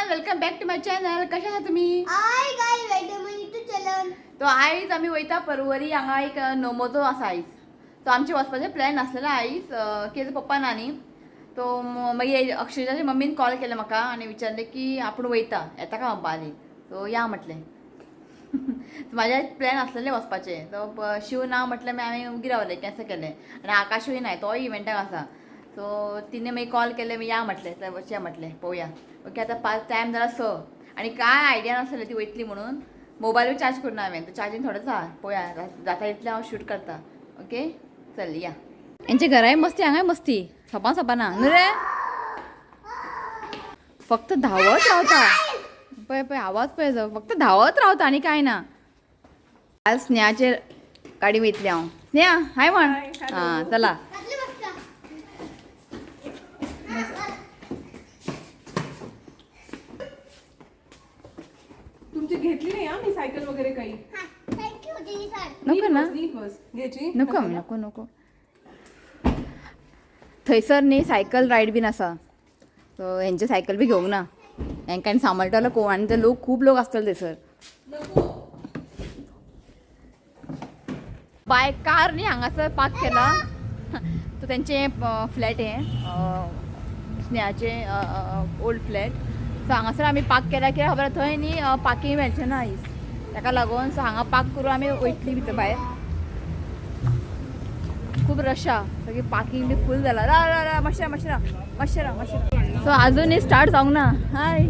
Everyone, welcome back to my channel. कशा आहात तुम्ही? Hi guys welcome to channel. तो आईज आम्ही वयता परवरी हांगा एक नोमोजो आसा आईज. तो आमचे वचपाचे प्लॅन आसलेलो आईज केजो पप्पा नानी. तो मागीर अक्षराच्या मम्मीन कॉल केले म्हाका आनी विचारले की आपूण वयता येता का म्हणपा आली. सो या म्हटलें. म्हाजे प्लॅन आसलेले वचपाचे. तो शिव ना म्हटलें मागीर हांवें उगी रावलें, कॅन्सल केलें. आनी आकाशूय ना, तो इव्हेंटाक आसा. सो तिने मागीर कॉल केले, या म्हटलें, तर वचया म्हटलें, पळोवया. ओके, आता 5 टायम जाला 6 आनी काय आयडिया नासलें ती वयतली म्हणून. मोबायलूय चार्ज करूना हांवें, तर चार्जींग थोडंच आहा. पळोवया जाता इतलें हांव शूट करता. ओके चल या. यांच्या घराय मस्ती, हांगाय मस्ती, सोपाना न्हू रे. फक्त धावत रावता. पळय पळय आवाज पळय जो, फक्त धावत रावता आनी कांय ना. आज स्नेहाचेर गाडी वयतली हांव. स्नेहा हाय म्हण. हां चला. तुमची घेतली नाही मी सायकल वगैरे काही. नको ना, घ्यायची नको नको नको. थंयसर न्ही सायकल रायड बीन आसा. सो हेंचे सायकल बी घेवंक ना. हेंकां सांबाळटलो कोण, आनी ते लोक खूब लोक आसतले थंयसर. बाय कार न्ही हांगासर पार्क केला. तो तेंचे फ्लॅट हे स्नेहाचे ओल्ड फ्लॅट. सो हांगासर आमी पार्क केला कित्याक खबर थंय न्ही पार्किंग मेळचें ना आयज. ताका लागून सो हांगा पार्क करून आमी वयतली भितर भायर. खूब रश आहा, सगळी पार्किंग बी फूल जाला. रा मातशें. सो आजूनय स्टार्ट जावंक ना. हाय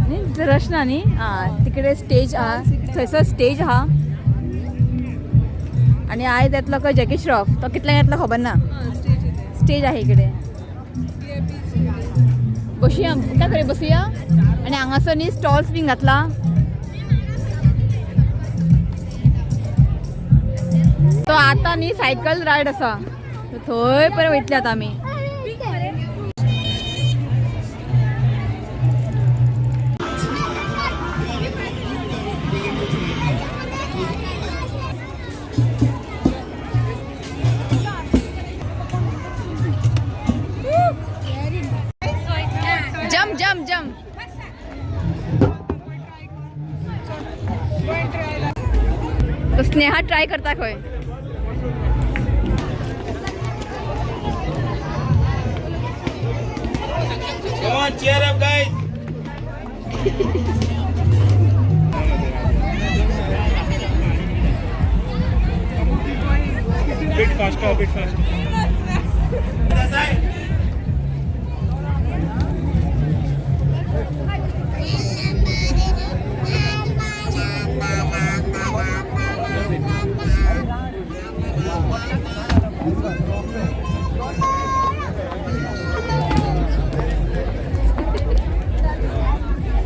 न्ही रश ना न्ही. आं तिकडे स्टेज आहा, थंयसर स्टेज आहा. आनी आयज येतलो खंय जॅकी श्रॉफ, तो कितल्यांक येतलो खबर ना. स्टेज आहे इकडे. बसुया काय तरी बसुया. आनी हांगासर न्ही स्टॉल्स बीन घातला. तो आतां न्ही सायकल रायड आसा, थंय पर्यंत वयतले आतां आमी. जम तो स्नेहा ट्राय करता खंय. Come on, cheer up, guys. Bit faster.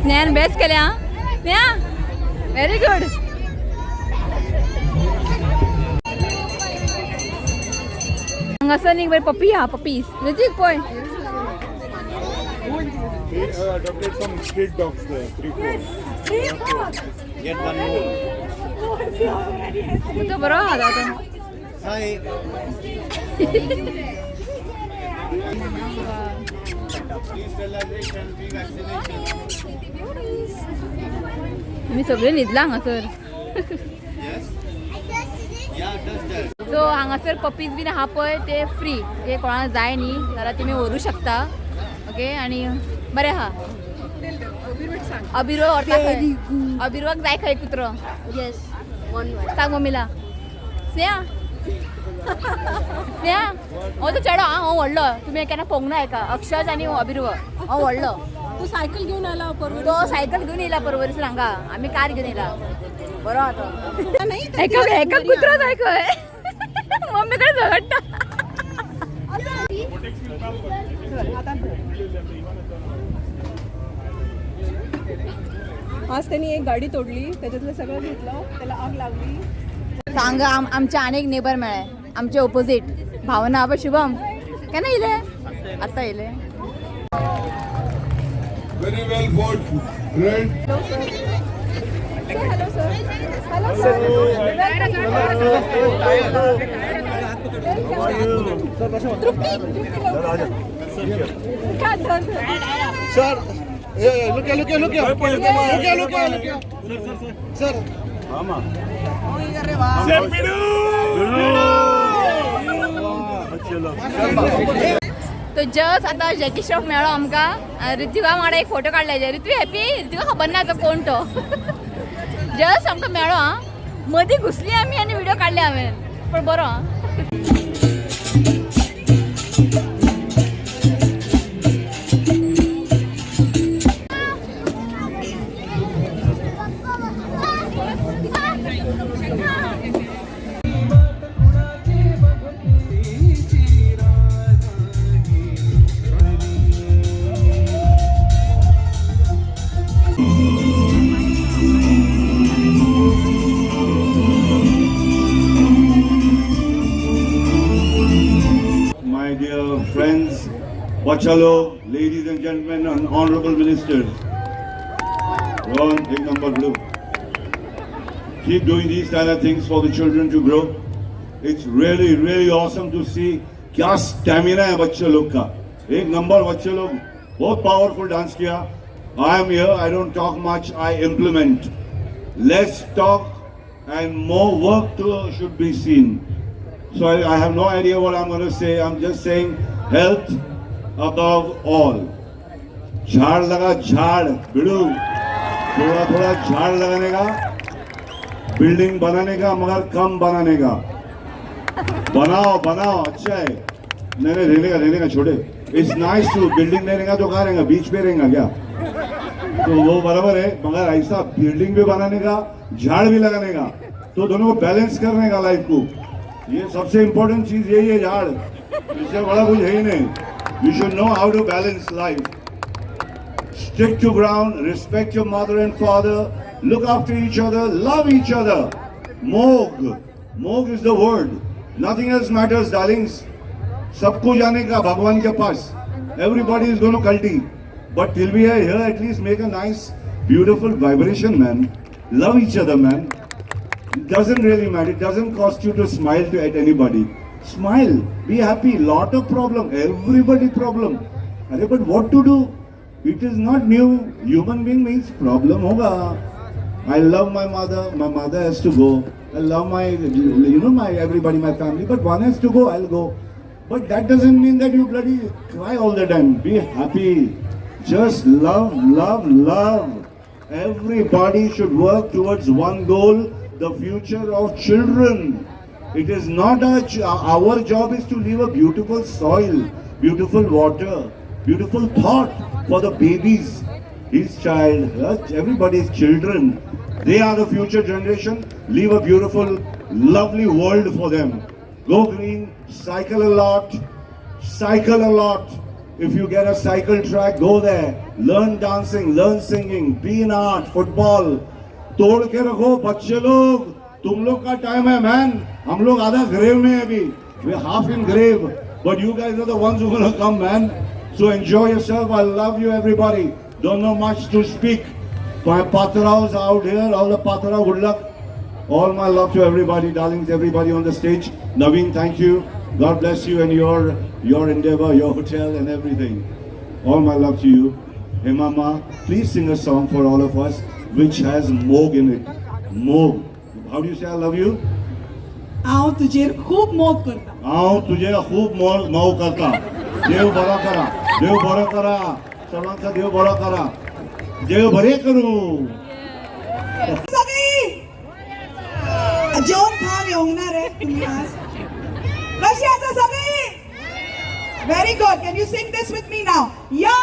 स्नेहान बेस्ट केले. हां स्नेहा व्हेरी गुड. हांगासर न्ही बरे पपी आहा, पपीज. ऋतिक पळय. Adopted some street dogs there, 3-4. Get one more. तो बरो आहा तो. Hi. तुम्ही सगळे न्हिदला हांगासर. सो हांगासर पपीज बीन आहा पळय ते फ्री. ते कोणाक जाय न्ही जाल्यार तुमी व्हरू शकता. ओके आनी बरें आहा. अबिरो व्हरता खंय? अबिरोक जाय खंय कुत्रो? येस सांग मम्मीला. स्नेहा हो तो चेडो हांव व्हडलो. तुमी केन्ना पळोवंक ना हेका. अक्षय आनी अबिरो हो व्हडलो. तू सायकल घेऊन आला परवा. तो सायकल घेऊन येयला परवरीसून हांगा. आमी कार घेवन येयला. बरो आहा तो. हेका कुत्रो जाय खंय. मम्मी कडेन झगडटा. आज त्यांनी एक गाडी तोडली, त्याच्यातलं सगळं घेतलं, त्याला आग लागली. सांग आमचे अनेक नेबर मेळ्ळे. आमचे ऑपोजिट भावना आपण शुभम केन्ना येयले? आतां येयले. Very well fought. Red. Hello sir. Hello sir. Sir, look here. Sir. Mama. तो जस्ट आता जॅकी श्रॉफ मेळ्ळो आमकां ऋत्विका वांगडा एक फोटो काडले ऋत्विक हॅपी ऋत्विका खबर ना तो कोण तो जस्ट आमकां मेळ्ळो आं मदीं घुसली आमी आनी व्हिडिओ काडले हांवें पण बरो आं Friends, Bachalo, ladies and gentlemen, and honorable ministers. One big number blue. Keep doing these kind of things for the children to grow. It's really, really awesome to see क्या stamina है बच्चे लोग का. एक नंबर बच्चे लोग बहुत powerful dance किया. I am here. I don't talk much. I implement. Less talk and more work should be seen. So I have no idea what I'm going to say. I'm just saying health above all. झाड़ लगा झाड़ बिड़ू थोड़ा थोड़ा झाड़ लगाने का building बनाने का मगर कम बनाने का बनाओ अच्छा है नहीं रहने का छोड़े इट्स नाइस टू बिल्डिंग रहने का तो कहाँ रहेगा बीच पे रहेगा क्या तो वो बराबर है मगर ऐसा बिल्डिंग भी बनाने का झाड़ भी लगाने का तो दोनों को बैलेंस करने का लाइफ को ये सबसे इम्पोर्टेंट चीज यही है झाड़ इससे बड़ा कुछ है ही नहीं you should know how to balance life stick to ground respect your mother and father look after each other love each other मोग is the word nothing else matters darlings सबको जाने का भगवान के पास एवरीबॉडी इज गोइंग टू कल्टी but till we are here at least make a nice beautiful vibration man love each other man It doesn't really matter. It doesn't cost you to smile at anybody. Smile. Be happy. Lot of problem. Everybody problem. But what to do? It is not new. Human being means problem hoga. I love my mother. My mother has to go. I love my everybody, my family. But one has to go. I'll go. But that doesn't mean that you bloody cry all the time. Be happy. Just love. Everybody should work towards one goal. The future of children. It is not our job is to leave a beautiful soil, beautiful water, beautiful thought for the babies. His child, everybody's children. They are the future generation. Leave a beautiful, lovely world for them. Go green, cycle a lot. If you get a cycle track, go there. Learn dancing, learn singing, be in art, football. तोड़ के रखो बच्चे लोग तुम लोग का time है man हम लोग आधा ग्रेव में अभी we half in grave but you guys are the ones who gonna come man so enjoy yourself I love you everybody don't know much to speak my पात्रास आउट हियर ऑल द पात्रा good luck all my love to everybody darlings everybody on the stage Naveen thank you God bless you and your endeavor your hotel and everything all my love to you hey mama please sing a song for all of us which has मोग in it. मोग. How do you say I love you? हांव तुजेर खूब मोग करता. हांव तुजे खूब मोग करता. देव बरो करा. सर्वांचा देव बरो करा. देव बरे करू. सगळी जेवण खाऊन येऊंक ना रे तुम्ही आज कशी आसा सगळी very good can you sing this with me नाव या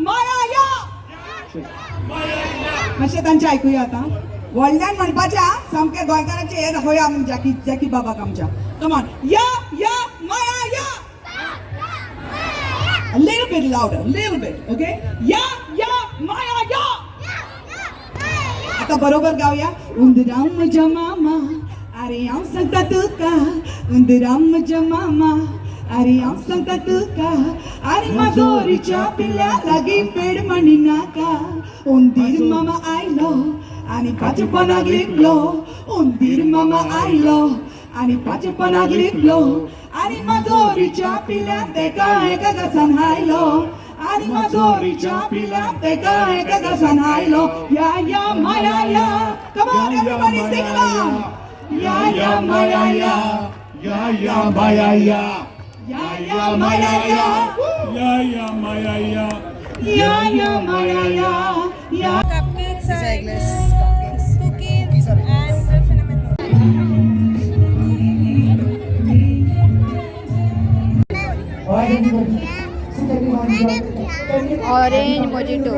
माया या मातशें तांचें आयकुया आतां व्हडल्यान म्हणपाच्या सामकें गोंयकारांचें हें दाखोवया आमी जॅकी बाबाक आमच्या कमान या माया या a little bit louder okay या माया या आता बरोबर गावया उंदराम म्हज्या मामा अरे हांव सांगता तुका उंदराम म्हज्या मामा अरे हांव सांगता तुका अरे माजोरीच्या पिल्ल्या लागीं पेड म्हणी नाका उंदीर मामा आयलो आनी पाचपणाक लिपलो उंदीर मामा आयलो आणि पाचपणाक लिपलो आणि माजोरीच्या पिल्ल्यान तेका एका घसान हायलो आणि माजोरीच्या पिल्ल्यान तेका एका घसान हायलो या माया या come on everybody sing along या माया या माया या या माया या माया या या माया या Cupcakes are cookies and the cinnamon roll. Orange mojito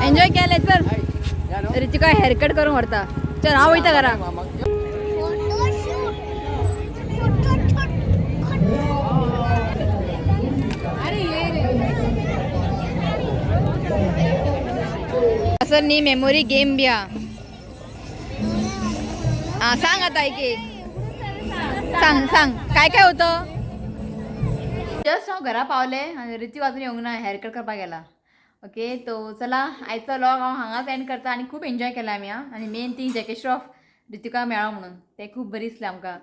enjoy केले चल ऋतिका हेअरकट करून व्हरता चल हांव वयता घरा असं नी मेमोरी गेम बी हा सांग आता एक सांग सांग काय काय होतं जस्ट हांव घरा पावले आनी रिती वाजून येवंक ना हेअरकट करपाक गेला ओके तो चला आयचो व्लॉग हांव हांगाच एंड करता आनी खूब एन्जॉय केला आमी आनी main thing Jackie Shroff Ritika मेळ्ळो म्हणून ते खूब बरी दिसलें आमकां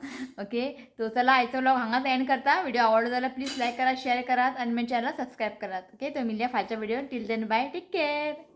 ओके तो चला आयचो व्लॉग हांगाच एंड करता व्हिडिओ आवडलो जाल्यार प्लीज लायक करात शेअर करात आनी म्हज्या चॅनल सबस्क्रायब करात ओके तो मिल्या फायच्या व्हिडिओ टील देन बाय टेक केअर